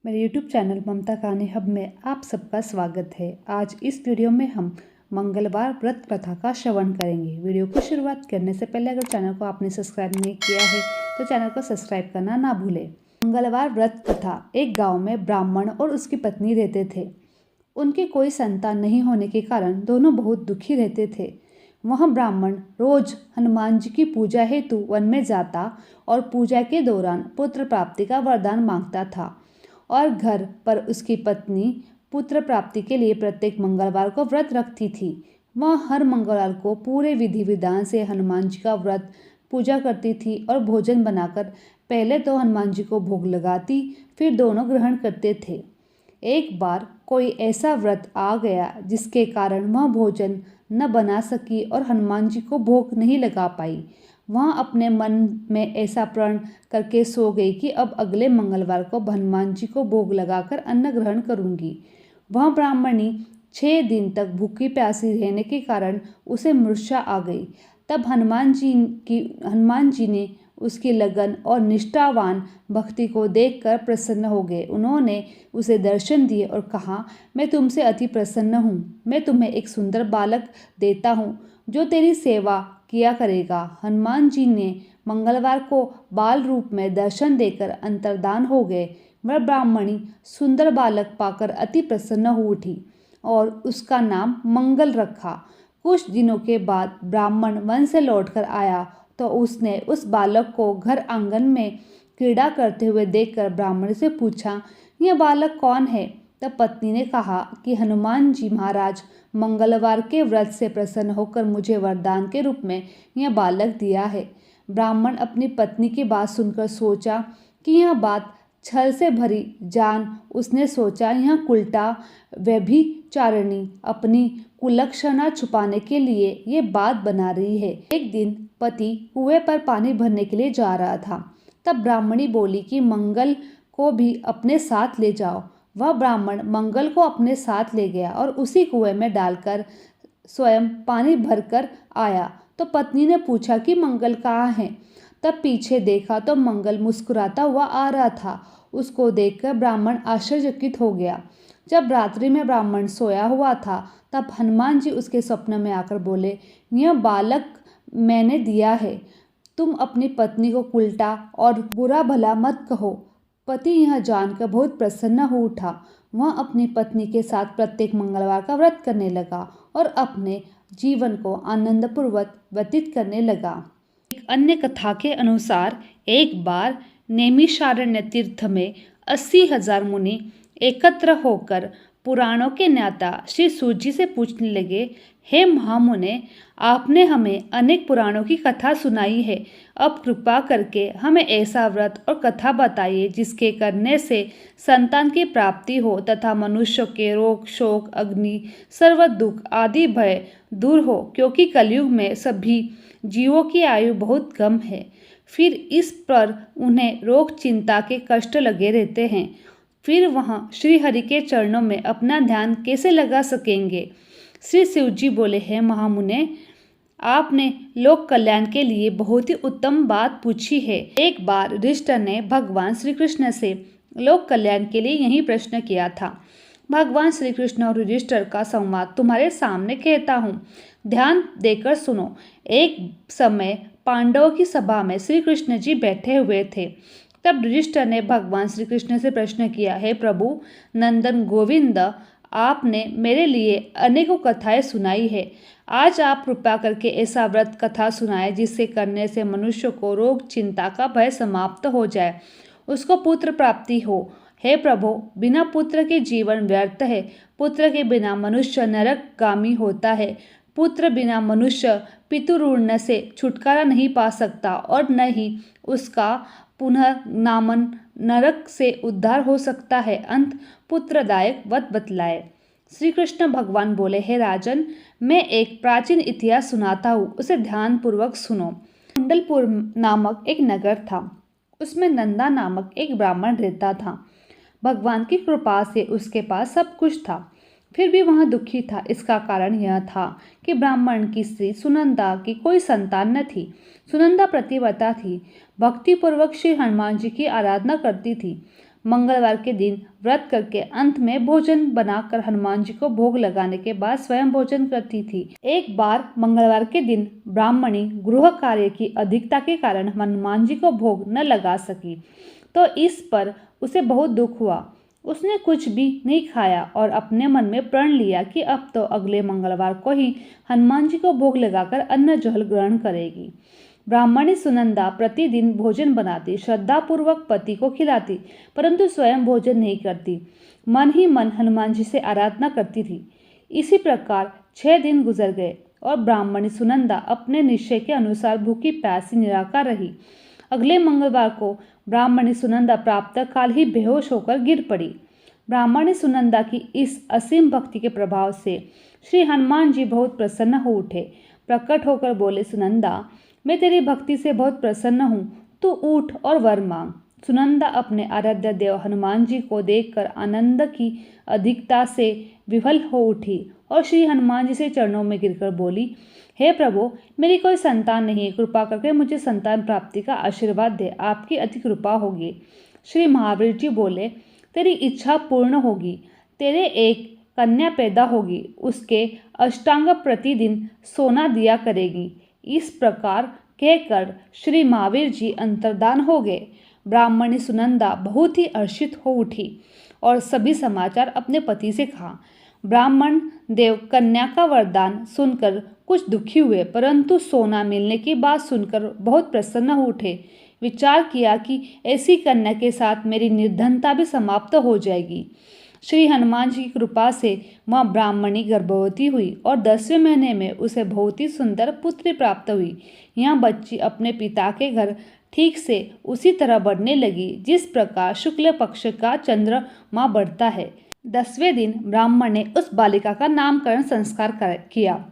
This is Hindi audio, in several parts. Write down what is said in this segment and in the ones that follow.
मेरे YouTube चैनल ममता कहानी हब में आप सबका स्वागत है। आज इस वीडियो में हम मंगलवार व्रत कथा का श्रवण करेंगे। वीडियो की शुरुआत करने से पहले अगर चैनल को आपने सब्सक्राइब नहीं किया है तो चैनल को सब्सक्राइब करना ना भूलें। मंगलवार व्रत कथा। एक गांव में ब्राह्मण और उसकी पत्नी रहते थे। उनके कोई संतान नहीं होने के कारण दोनों बहुत दुखी रहते थे। वह ब्राह्मण रोज हनुमान जी की पूजा हेतु वन में जाता और पूजा के दौरान पुत्र प्राप्ति का वरदान मांगता था और घर पर उसकी पत्नी पुत्र प्राप्ति के लिए प्रत्येक मंगलवार को व्रत रखती थी। वह हर मंगलवार को पूरे विधि विधान से हनुमान जी का व्रत पूजा करती थी और भोजन बनाकर पहले तो हनुमान जी को भोग लगाती, फिर दोनों ग्रहण करते थे। एक बार कोई ऐसा व्रत आ गया जिसके कारण वह भोजन न बना सकी और हनुमान जी को भोग नहीं लगा पाई। वह अपने मन में ऐसा प्रण करके सो गई कि अब अगले मंगलवार को हनुमान जी को भोग लगाकर अन्न ग्रहण करूंगी। वह ब्राह्मणी 6 दिन तक भूखी प्यासी रहने के कारण उसे मूर्छा आ गई। तब हनुमान जी ने उसकी लगन और निष्ठावान भक्ति को देखकर प्रसन्न हो गए। उन्होंने उसे दर्शन दिए और कहा, मैं तुमसे अति प्रसन्न हूँ। मैं तुम्हें एक सुंदर बालक देता हूँ जो तेरी सेवा किया करेगा। हनुमान जी ने मंगलवार को बाल रूप में दर्शन देकर अंतर्धान हो गए। वह ब्राह्मणी सुंदर बालक पाकर अति प्रसन्न हो उठी और उसका नाम मंगल रखा। कुछ दिनों के बाद ब्राह्मण वन से लौटकर आया तो उसने उस बालक को घर आंगन में क्रीड़ा करते हुए देखकर ब्राह्मण से पूछा, यह बालक कौन है? तब पत्नी ने कहा कि हनुमान जी महाराज मंगलवार के व्रत से प्रसन्न होकर मुझे वरदान के रूप में यह बालक दिया है। ब्राह्मण अपनी पत्नी की बात सुनकर सोचा कि यह बात छल से भरी जान उसने सोचा यह उल्टा व्यभिचारिणी अपनी कुलक्षणा छुपाने के लिए ये बात बना रही है। एक दिन पति कुएं पर पानी भरने के लिए जा रहा था। तब ब्राह्मणी बोली कि मंगल को भी अपने साथ ले जाओ। वह ब्राह्मण मंगल को अपने साथ ले गया और उसी कुएं में डालकर स्वयं पानी भरकर आया। तो पत्नी ने पूछा कि मंगल कहाँ है? तब पीछे देखा तो मंगल मुस्कुराता हुआ आ रहा था। उसको देखकर ब्राह्मण आश्चर्यचकित हो गया। जब रात्रि में ब्राह्मण सोया हुआ था तब हनुमान जी उसके स्वप्न में आकर बोले, यह बालक मैंने दिया है। तुम अपनी पत्नी को उल्टा और बुरा भला मत कहो। पति यह जानकर बहुत प्रसन्न हो उठा। वह अपनी पत्नी के साथ प्रत्येक मंगलवार का व्रत करने लगा और अपने जीवन को आनंदपूर्वक व्यतीत करने लगा। एक अन्य कथा के अनुसार एक बार नैमिषारण्य तीर्थ में 80,000 मुनि एकत्र होकर पुराणों के ज्ञाता श्री सूत जी से पूछने लगे, हे महामुने, आपने हमें अनेक पुराणों की कथा सुनाई है। अब कृपा करके हमें ऐसा व्रत और कथा बताइए जिसके करने से संतान की प्राप्ति हो तथा मनुष्य के रोग शोक अग्नि सर्व दुख आदि भय दूर हो, क्योंकि कलयुग में सभी जीवों की आयु बहुत कम है। फिर इस पर उन्हें रोग चिंता के कष्ट लगे रहते हैं। फिर वह श्री हरि के चरणों में अपना ध्यान कैसे लगा सकेंगे? श्री शिव जी बोले, हे महामुने, आपने लोक कल्याण के लिए बहुत ही उत्तम बात पूछी है। एक बार युधिष्ठिर ने भगवान श्री कृष्ण से लोक कल्याण के लिए यही प्रश्न किया था। भगवान श्री कृष्ण और युधिष्ठिर का संवाद तुम्हारे सामने कहता हूँ, ध्यान देकर सुनो। एक समय पांडवों की सभा में श्री कृष्ण जी बैठे हुए थे। तब युधिष्ठिर ने भगवान श्री कृष्ण से प्रश्न किया, हे प्रभु नंदन गोविंद, आपने मेरे लिए अनेकों कथाएं सुनाई है। आज आप कृपा करके ऐसा व्रत कथा सुनाए जिससे करने से मनुष्य को रोग चिंता का भय समाप्त हो जाए, उसको पुत्र प्राप्ति हो। हे प्रभु, बिना पुत्र के जीवन व्यर्थ है। पुत्र के बिना मनुष्य नरकगामी होता है। पुत्र बिना मनुष्य पितृऋण से छुटकारा नहीं पा सकता और न ही उसका पुनः नामन नरक से उद्धार हो सकता है। अंत पुत्रदायक वत बतलाए। श्री कृष्ण भगवान बोले, हे राजन, मैं एक प्राचीन इतिहास सुनाता हूँ, उसे ध्यानपूर्वक सुनो। कुंडलपुर नामक एक नगर था। उसमें नंदा नामक एक ब्राह्मण रहता था। भगवान की कृपा से उसके पास सब कुछ था, फिर भी वह दुखी था। इसका कारण यह था कि ब्राह्मण की स्त्री सुनंदा की कोई संतान न थी। सुनंदा प्रतिव्रता थी, भक्तिपूर्वक श्री हनुमान जी की आराधना करती थी। मंगलवार के दिन व्रत करके अंत में भोजन बनाकर हनुमान जी को भोग लगाने के बाद स्वयं भोजन करती थी। एक बार मंगलवार के दिन ब्राह्मणी गृह कार्य की अधिकता के कारण हनुमान जी को भोग न लगा सकी, तो इस पर उसे बहुत दुख हुआ। उसने कुछ भी नहीं खाया और अपने मन में प्रण लिया कि अब तो अगले मंगलवार को ही हनुमान जी को भोग लगाकर अन्न जल ग्रहण करेगी। ब्राह्मणी सुनंदा प्रतिदिन भोजन बनाती, श्रद्धापूर्वक पति को खिलाती, परंतु स्वयं भोजन नहीं करती, मन ही मन हनुमान जी से आराधना करती थी। इसी प्रकार 6 दिन गुजर गए और ब्राह्मणी सुनंदा अपने निश्चय के अनुसार भूखी प्यासी निराकार रही। अगले मंगलवार को ब्राह्मणी सुनंदा प्रातः काल ही बेहोश होकर गिर पड़ी। ब्राह्मणी सुनंदा की इस असीम भक्ति के प्रभाव से श्री हनुमान जी बहुत प्रसन्न हो उठे। प्रकट होकर बोले, सुनंदा, मैं तेरी भक्ति से बहुत प्रसन्न हूँ, तू उठ और वर मांग। सुनंदा अपने आराध्य देव हनुमान जी को देखकर आनंद की अधिकता से विह्वल हो उठी और श्री हनुमान जी से चरणों में गिरकर बोली, हे प्रभु, मेरी कोई संतान नहीं है, कृपा करके मुझे संतान प्राप्ति का आशीर्वाद दे, आपकी अति कृपा होगी। श्री महावीर जी बोले, तेरी इच्छा पूर्ण होगी, तेरे एक कन्या पैदा होगी, उसके अष्टांग प्रतिदिन सोना दिया करेगी। इस प्रकार कहकर श्री महावीर जी अंतर्धान हो गए। ब्राह्मणी सुनंदा बहुत ही हर्षित हो उठी और सभी समाचार अपने पति से कहा। ब्राह्मण देव कन्या का वरदान सुनकर कुछ दुखी हुए, परंतु सोना मिलने की बात सुनकर बहुत प्रसन्न हो उठे। विचार किया कि ऐसी कन्या के साथ मेरी निर्धनता भी समाप्त हो जाएगी। श्री हनुमान जी की कृपा से वह ब्राह्मणी गर्भवती हुई और 10वें महीने में उसे बहुत ही सुंदर पुत्री प्राप्त हुई। यह बच्ची अपने पिता के घर ठीक से उसी तरह बढ़ने लगी जिस प्रकार शुक्ल पक्ष का चंद्रमा बढ़ता है। 10वें दिन ब्राह्मण ने उस बालिका का नामकरण संस्कार किया।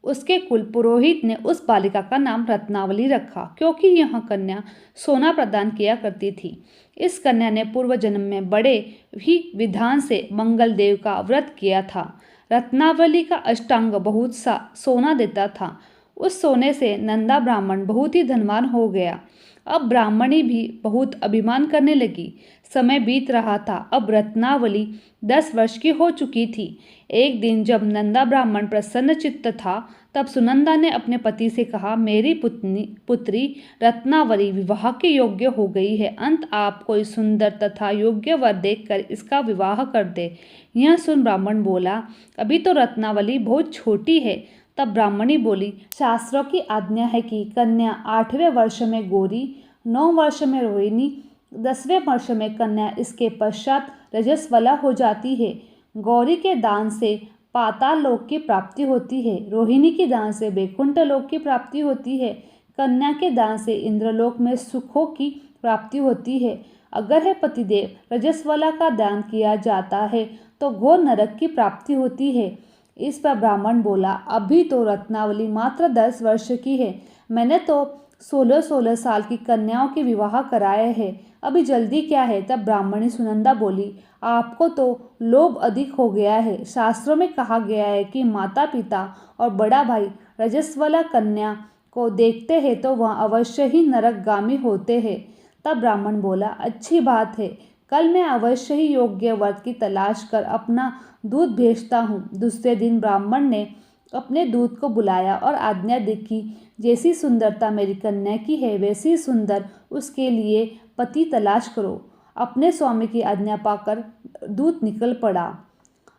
उसके कुल पुरोहित ने उस बालिका का नाम रत्नावली रखा, क्योंकि यह कन्या सोना प्रदान किया करती थी। इस कन्या ने पूर्व जन्म में बड़े ही विधान से मंगल देव का व्रत किया था। रत्नावली का अष्टांग बहुत सा सोना देता था। उस सोने से नंदा ब्राह्मण बहुत ही धनवान हो गया। अब ब्राह्मणी भी बहुत अभिमान करने लगी। समय बीत रहा था। अब रत्नावली 10 वर्ष की हो चुकी थी। एक दिन जब नंदा ब्राह्मण प्रसन्न चित्त था, तब सुनंदा ने अपने पति से कहा, मेरी पुत्री रत्नावली विवाह के योग्य हो गई है। अंत आप कोई सुंदर तथा योग्य वर देखकर इसका विवाह कर दे। यह सुन ब्राह्मण बोला, अभी तो रत्नावली बहुत छोटी है। तब ब्राह्मणी बोली, शास्त्रों की आज्ञा है कि कन्या 8वें वर्ष में गौरी, 9 वर्ष में रोहिणी, 10वें वर्ष में कन्या, इसके पश्चात रजस्वला हो जाती है। गौरी के दान से पाताल लोक की प्राप्ति होती है, रोहिणी के दान से वैकुंठ लोक की प्राप्ति होती है, कन्या के दान से इंद्रलोक में सुखों की प्राप्ति होती है। अगर है पतिदेव रजस्वला का दान किया जाता है तो घोर नरक की प्राप्ति होती है। इस पर ब्राह्मण बोला, अभी तो रत्नावली मात्र 10 वर्ष की है। मैंने तो 16-16 साल की कन्याओं के विवाह कराए हैं, अभी जल्दी क्या है। तब ब्राह्मणी सुनंदा बोली, आपको तो लोभ अधिक हो गया है। शास्त्रों में कहा गया है कि माता पिता और बड़ा भाई रजस्वला कन्या को देखते हैं तो वह अवश्य ही नरकगामी होते हैं। तब ब्राह्मण बोला, अच्छी बात है, कल मैं अवश्य ही योग्य वर की तलाश कर अपना दूध भेजता हूँ। दूसरे दिन ब्राह्मण ने अपने दूध को बुलाया और आज्ञा दी कि जैसी सुंदरता मेरी कन्या की है वैसी सुंदर उसके लिए पति तलाश करो। अपने स्वामी की आज्ञा पाकर दूत निकल पड़ा।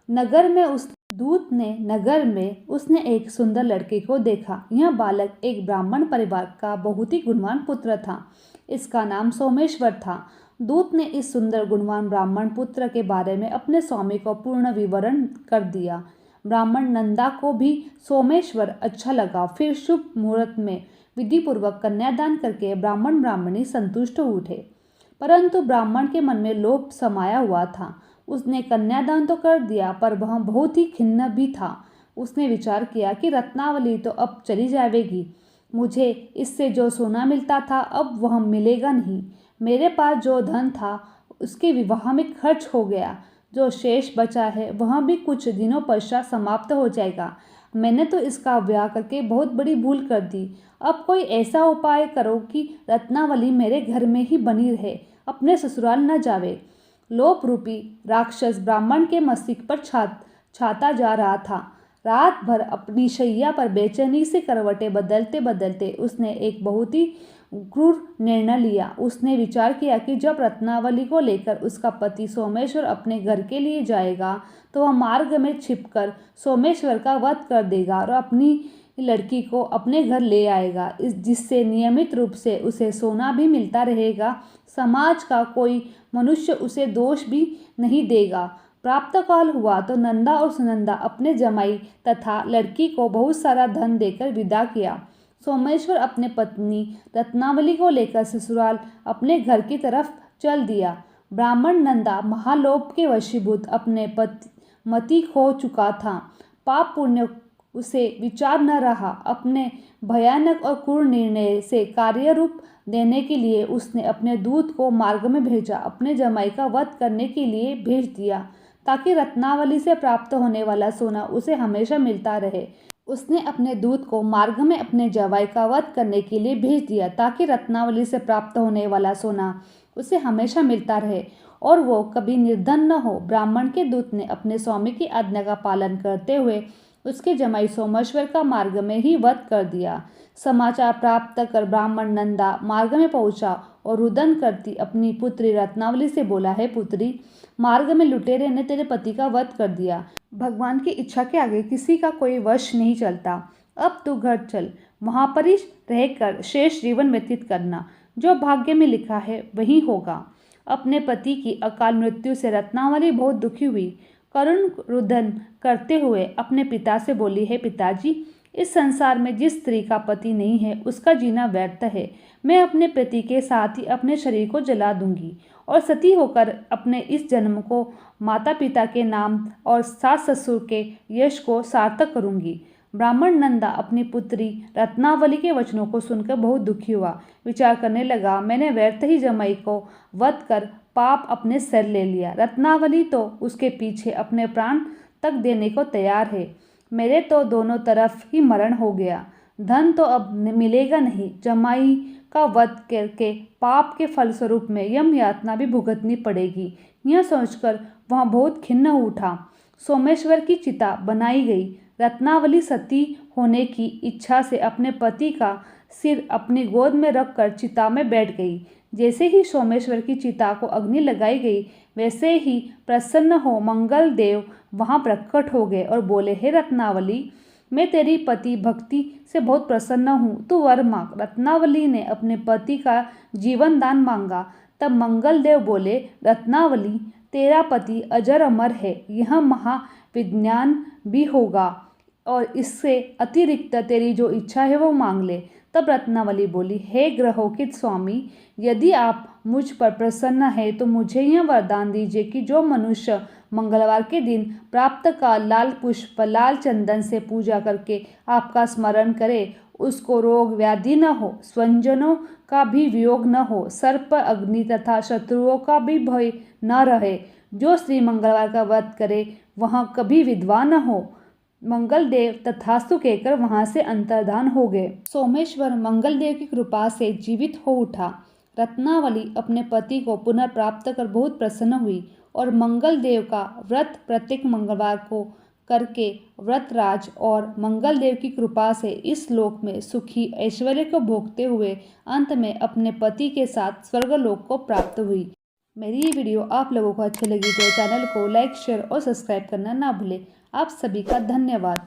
नगर में उसने एक सुंदर लड़के को देखा। यह बालक एक ब्राह्मण परिवार का बहुत ही गुणवान पुत्र था। इसका नाम सोमेश्वर था। दूत ने इस सुंदर गुणवान ब्राह्मण पुत्र के बारे में अपने स्वामी को पूर्ण विवरण कर दिया। ब्राह्मण नंदा को भी सोमेश्वर अच्छा लगा। फिर शुभ मुहूर्त में विधिपूर्वक कन्यादान करके ब्राह्मण ब्राह्मणी संतुष्ट उठे, परंतु ब्राह्मण के मन में लोभ समाया हुआ था। उसने कन्यादान तो कर दिया, पर वह बहुत ही खिन्न भी था। उसने विचार किया कि रत्नावली तो अब चली जाएगी, मुझे इससे जो सोना मिलता था अब वह मिलेगा नहीं। मेरे पास जो धन था उसके विवाह में खर्च हो गया, जो शेष बचा है वह भी कुछ दिनों पश्चात समाप्त हो जाएगा। मैंने तो इसका ब्याह करके बहुत बड़ी भूल कर दी। अब कोई ऐसा उपाय करो कि रत्नावली मेरे घर में ही बनी रहे, अपने ससुराल न जावे। लोभ रूपी राक्षस ब्राह्मण के मस्तिष्क पर छाता जा रहा था। रात भर अपनी शैया पर बेचैनी से करवटें बदलते बदलते उसने एक बहुत ही क्रूर निर्णय लिया। उसने विचार किया कि जब रत्नावली को लेकर उसका पति सोमेश्वर अपने घर के लिए जाएगा तो वह मार्ग में छिपकर सोमेश्वर का वध कर देगा और अपनी लड़की को अपने घर ले आएगा, जिससे नियमित रूप से उसे सोना भी मिलता रहेगा। समाज का कोई मनुष्य उसे दोष भी नहीं देगा। प्रातःकाल हुआ तो नंदा और सुनंदा अपने जमाई तथा लड़की को बहुत सारा धन देकर विदा किया। सोमेश्वर अपने पत्नी रत्नावली को लेकर ससुराल अपने घर की तरफ चल दिया। ब्राह्मण नंदा महालोभ के वशीभूत अपने मति खो चुका था। पाप पुण्य उसे विचार न रहा। अपने भयानक और क्रूर निर्णय से कार्य रूप देने के लिए उसने अपने दूत को मार्ग में भेजा, अपने जमाई का वध करने के लिए भेज दिया, ताकि रत्नावली से प्राप्त होने वाला सोना उसे हमेशा मिलता रहे। उसने अपने दूत को मार्ग में अपने जवाई का वध करने के लिए भेज दिया, ताकि रत्नावली से प्राप्त होने वाला सोना उसे हमेशा मिलता रहे और वो कभी निर्धन न हो। ब्राह्मण के दूत ने अपने स्वामी की आज्ञा का पालन करते हुए उसके जमाई सोमेश्वर का मार्ग में ही वध कर दिया। समाचार प्राप्त कर ब्राह्मण नंदा मार्ग में पहुंचा और रुदन करती अपनी पुत्री रत्नावली से बोला, है पुत्री, मार्ग में लुटेरे ने तेरे पति का वध कर दिया। भगवान की इच्छा के आगे किसी का कोई वश नहीं चलता। अब तू घर चल, वहाँ पर ही रहकर शेष जीवन व्यतीत करना। जो भाग्य में लिखा है वही होगा। अपने पति की अकाल मृत्यु से रत्नावली बहुत दुखी हुई। करुण रुदन करते हुए अपने पिता से बोली, है पिताजी, इस संसार में जिस स्त्री का पति नहीं है उसका जीना व्यर्थ है। मैं अपने पति के साथ ही अपने शरीर को जला दूंगी और सती होकर अपने इस जन्म को माता पिता के नाम और सास ससुर के यश को सार्थक करूंगी। ब्राह्मण नंदा अपनी पुत्री रत्नावली के वचनों को सुनकर बहुत दुखी हुआ। विचार करने लगा, मैंने व्यर्थ ही जमाई को वध कर पाप अपने सिर ले लिया। रत्नावली तो उसके पीछे अपने प्राण तक देने को तैयार है। मेरे तो दोनों तरफ ही मरण हो गया। धन तो अब मिलेगा नहीं। जमाई का वध करके पाप के फलस्वरूप में यम यातना भी भुगतनी पड़ेगी। यह सोचकर वह बहुत खिन्न उठा। सोमेश्वर की चिता बनाई गई। रत्नावली सती होने की इच्छा से अपने पति का सिर अपनी गोद में रखकर चिता में बैठ गई। जैसे ही सोमेश्वर की चिता को अग्नि लगाई गई, वैसे ही प्रसन्न हो मंगल देव वहाँ प्रकट हो गए और बोले, हे रत्नावली, मैं तेरी पति भक्ति से बहुत प्रसन्न हूँ, तू वर मांग। रत्नावली ने अपने पति का जीवन दान मांगा। तब मंगल देव बोले, रत्नावली, तेरा पति अजर अमर है, यह महाविज्ञान भी होगा और इससे अतिरिक्त तेरी जो इच्छा है वो मांग ले। तब रत्नावली बोली, हे ग्रहोकित स्वामी, यदि आप मुझ पर प्रसन्न है तो मुझे यह वरदान दीजिए कि जो मनुष्य मंगलवार के दिन प्राप्त का लाल पुष्प लाल चंदन से पूजा करके आपका स्मरण करे, उसको रोग व्याधि न हो, स्वजनों का भी वियोग न हो, सर्प अग्नि तथा शत्रुओं का भी भय न रहे। जो स्त्री मंगलवार का व्रत करे वह कभी विधवा न हो। मंगल देव तथास्तु कहकर वहां से अंतर्धान हो गए। सोमेश्वर मंगल देव की कृपा से जीवित हो उठा। रत्नावली अपने पति को पुनः प्राप्त कर बहुत प्रसन्न हुई और मंगल देव का व्रत प्रत्येक मंगलवार को करके व्रतराज और मंगल देव की कृपा से इस लोक में सुखी ऐश्वर्य को भोगते हुए अंत में अपने पति के साथ स्वर्गलोक को प्राप्त हुई। मेरी ये वीडियो आप लोगों को अच्छी लगी तो चैनल को लाइक, शेयर और सब्सक्राइब करना ना भूलें। आप सभी का धन्यवाद।